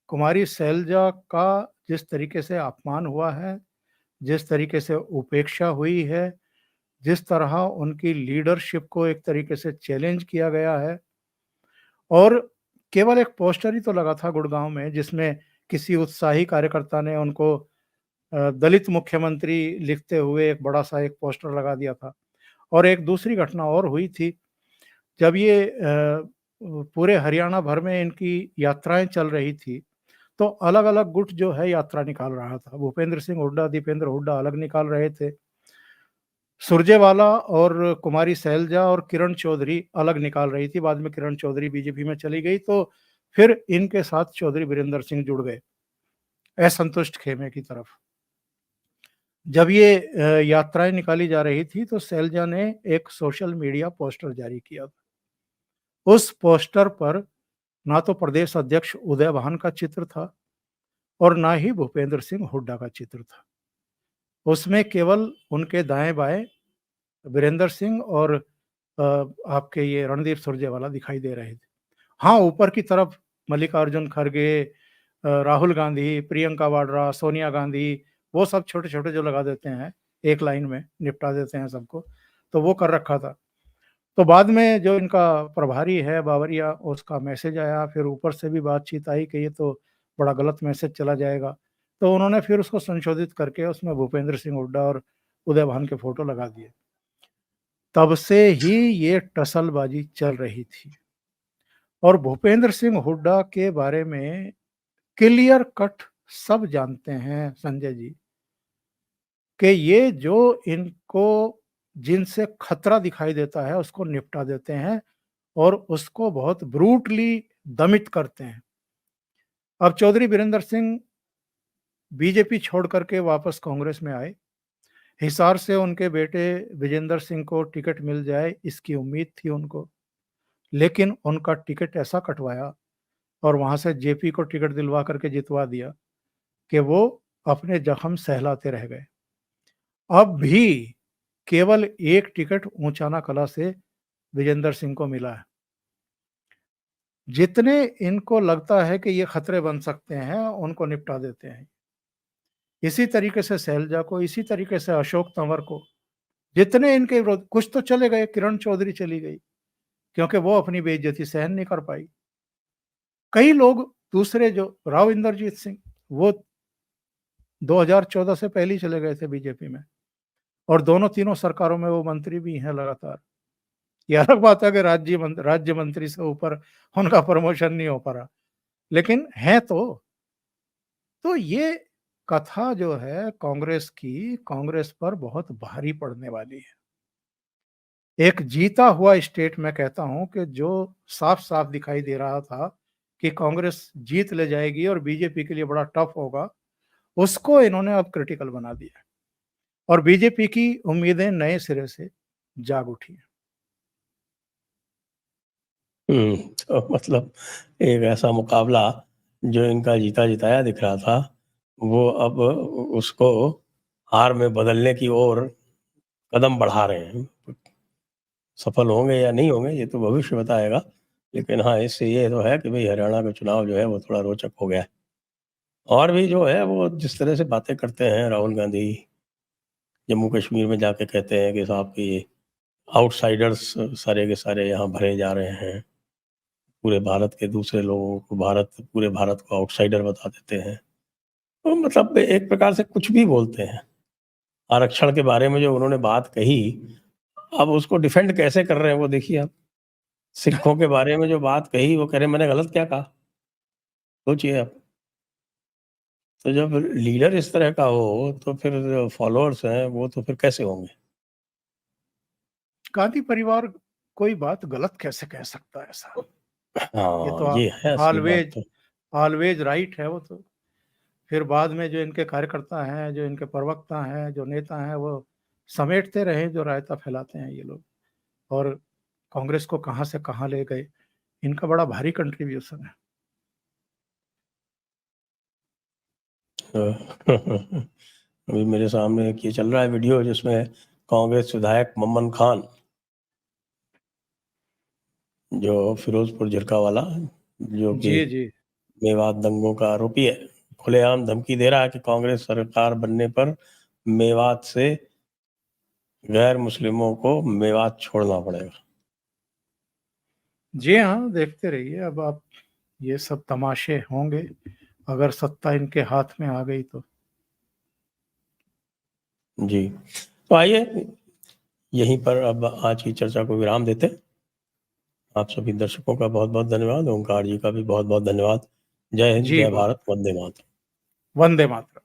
कुमारी शैलजा का जिस तरीके से अपमान हुआ है, जिस तरीके से उपेक्षा हुई है, जिस तरह उनकी लीडरशिप को एक तरीके से चैलेंज किया गया है, और केवल एक पोस्टर ही तो लगा था गुड़गाँव में, जिसमें किसी उत्साही कार्यकर्ता ने उनको दलित मुख्यमंत्री लिखते हुए एक बड़ा सा एक पोस्टर लगा दिया था। और एक दूसरी घटना और हुई थी, जब ये पूरे हरियाणा भर में इनकी यात्राएं चल रही थी, तो अलग-अलग गुट जो है यात्रा निकाल रहा था। भूपेंद्र सिंह हुड्डा, दीपेंद्र हुड्डा अलग निकाल रहे थे। सुरजेवाला और कुमारी सैलजा और किरण चौधरी अलग निकाल रही थी। बाद में किरण चौधरी बीजेपी में चली गई, तो फिर इनके साथ चौधरी वीरेंद्र सिंह जुड़ गए असंतुष्ट खेमे की तरफ। जब ये यात्राएं निकाली जा रही थी, तो सैलजा ने एक सोशल मीडिया पोस्टर जारी किया। उस पोस्टर पर ना तो प्रदेश अध्यक्ष उदय भान का चित्र था और ना ही भूपेंद्र सिंह हुड्डा का चित्र था। उसमें केवल उनके दाएं-बाएं वीरेंद्र सिंह और आपके ये रणदीप सुरजेवाला दिखाई दे रहे थे। हाँ, ऊपर की तरफ मल्लिकार्जुन खड़गे, राहुल गांधी, प्रियंका वाड्रा, सोनिया गांधी, वो सब छोटे-छोटे जो लगा देते हैं, एक लाइन में निपटा देते हैं सबको, तो वो कर रखा था। तो बाद में जो इनका प्रभारी है बावरिया, उसका मैसेज आया, फिर ऊपर से भी बातचीत आई कि ये तो बड़ा गलत मैसेज चला जाएगा। तो उन्होंने फिर उसको संशोधित करके उसमें भूपेंद्र सिंह हुड्डा और उदय भान के फोटो लगा दिए। तब से ही ये टसलबाजी चल रही थी और भूपेंद्र सिंह हुड्डा के बारे में क्लियर कट सब जानते हैं संजय जी, कि ये जो इनको जिनसे खतरा दिखाई देता है उसको निपटा देते हैं और उसको बहुत ब्रूटली दमित करते हैं। अब चौधरी वीरेंद्र सिंह बीजेपी छोड़ करके वापस कांग्रेस में आए। हिसार से उनके बेटे विजेंद्र सिंह को टिकट मिल जाए इसकी उम्मीद थी उनको, लेकिन उनका टिकट ऐसा कटवाया और वहां से जेपी को टिकट दिलवा करके जितवा दिया कि वो अपने जख्म सहलाते रह गए। अब भी केवल एक टिकट ऊंचाना कला से विजेंद्र सिंह को मिला है। जितने इनको लगता है कि ये खतरे बन सकते हैं, उनको निपटा देते हैं। इसी तरीके से सैलजा को, इसी तरीके से अशोक तंवर को, जितने इनके विरोध, कुछ तो चले गए, किरण चौधरी चली गई क्योंकि वो अपनी बेइज्जती सहन नहीं कर पाई। कई लोग दूसरे, जो राव इंद्रजीत सिंह, वो 2014 से पहले ही चले गए थे बीजेपी में और दोनों तीनों सरकारों में वो मंत्री भी हैं लगातार। ये अलग बात है कि राज्य मंत्री से ऊपर उनका प्रमोशन नहीं हो पा रहा, लेकिन है तो ये कथा जो है कांग्रेस की, कांग्रेस पर बहुत भारी पड़ने वाली है। एक जीता हुआ स्टेट में कहता हूं कि जो साफ साफ दिखाई दे रहा था कि कांग्रेस जीत ले जाएगी और बीजेपी के लिए बड़ा टफ होगा, उसको इन्होंने अब क्रिटिकल बना दिया और बीजेपी की उम्मीदें नए सिरे से जाग उठी हैं। तो मतलब एक ऐसा मुकाबला जो इनका जीता जिताया दिख रहा था, वो अब उसको हार में बदलने की ओर कदम बढ़ा रहे हैं। सफल होंगे या नहीं होंगे ये तो भविष्य बताएगा, लेकिन हाँ, इससे ये तो है कि भाई हरियाणा का चुनाव जो है वो थोड़ा रोचक हो गया है। और भी जो है वो जिस तरह से बातें करते हैं राहुल गांधी, जम्मू कश्मीर में जाके कहते हैं कि साहब कि आउटसाइडर्स सारे के सारे यहाँ भरे जा रहे हैं, पूरे भारत के दूसरे लोगों को पूरे भारत को आउटसाइडर बता देते हैं। तो मतलब एक प्रकार से कुछ भी बोलते हैं। आरक्षण के बारे में जो उन्होंने बात कही, अब उसको डिफेंड कैसे कर रहे हैं वो देखिए आप। सिखों के बारे में जो बात कही, वो कह रहे हैं मैंने गलत क्या कहा? सोचिए आप। तो जब लीडर इस तरह का हो, तो फिर जो फॉलोअर्स हैं, वो तो फिर कैसे होंगे? गांधी परिवार कोई बात गलत कैसे कह सकता है ऐसा? ये हाँ, तो ये है असली बात ऑलवेज तो। ऑलवेज राइट है वो तो। फिर बाद में जो इनके कार्यकर्ता हैं, जो इनके प्रवक्ता हैं, जो नेता हैं, वो समेटते रहे जो रायता फैलाते हैं ये लोग, और कांग्रेस को कहां से कहां ले गए। इनका बड़ा भारी कंट्रीब्यूशन है। अभी मेरे सामने एक ये चल रहा है वीडियो जिसमें कांग्रेस विधायक मम्मन खान, जो फिरोजपुर झिरका वाला, जो कि जी जी। मेवात दंगों का आरोपी है, खुलेआम धमकी दे रहा है कि कांग्रेस सरकार बनने पर मेवात से गैर मुस्लिमों को मेवात छोड़ना पड़ेगा। जी हाँ, देखते रहिए अब आप, ये सब तमाशे होंगे अगर सत्ता इनके हाथ में आ गई तो। जी। तो आइए यहीं पर अब आज की चर्चा को विराम देते हैं। आप सभी दर्शकों का बहुत-बहुत धन्यवाद। ओंकार जी का भी बहुत-बहुत धन्यवाद। जय हिंद, जी, जय भारत, वंदे मातरम। वंदे मातरम।